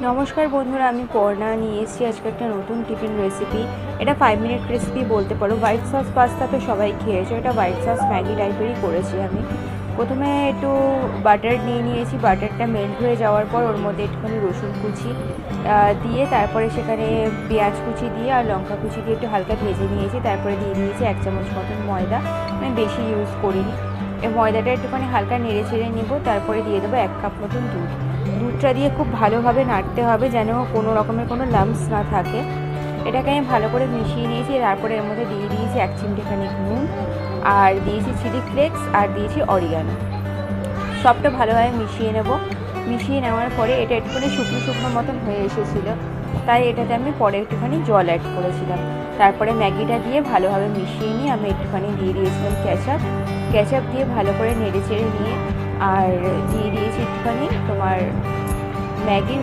নমস্কার বন্ধুরা, আমি পর্ণা নিয়ে এসেছি আজকে একটা নতুন টিফিন রেসিপি। এটা 5 মিনিট রেসিপি বলতে পারো। হোয়াইট সস পাস্তা তো সবাই খেয়েছো, এটা হোয়াইট সস ম্যাগি টাইপেরই করেছি আমি। প্রথমে একটু বাটার নিয়েছি। বাটারটা মেল্ট হয়ে যাওয়ার পর ওর মধ্যে একটুখানি রসুন কুচি দিয়ে, তারপরে সেখানে পেঁয়াজ কুচি দিয়ে আর লঙ্কা কুচি দিয়ে একটু হালকা ভেজে নিয়েছি। তারপরে দিয়ে দিয়েছি 1 চামচ মতন ময়দা, আমি বেশি ইউজ করিনি। এই ময়দাটা একটুখানি হালকা নেড়ে চেড়ে নেব। তারপরে দিয়ে দেবো 1 কাপ মতন দুধ। দুধটা দিয়ে খুব ভালোভাবে নাড়তে হবে, যেন কোনো রকমের কোনো লাম্পস না থাকে। এটাকে আমি ভালো করে মিশিয়ে নিয়েছি। তারপরে এর মধ্যে দিয়ে দিয়েছি 1 চিমটিখানি নুন, আর দিয়েছি চিলি ফ্লেক্স, আর দিয়েছি অরিগানো। সবটা ভালোভাবে মিশিয়ে নেব। মিশিয়ে নেওয়ার পরে এটা একটুখানি শুকনো শুকনো মতন হয়ে এসেছিলো, তাই এটাতে আমি পরে একটুখানি জল অ্যাড করেছিলাম। তারপরে ম্যাগিটা দিয়ে ভালোভাবে মিশিয়ে নিয়ে আমি একটুখানি দিয়ে দিয়েছিলাম কেচাপ দিয়ে ভালো করে নেড়ে চেড়ে নিয়ে, আর দিয়ে দিয়েছি একটুখানি তোমার ম্যাগির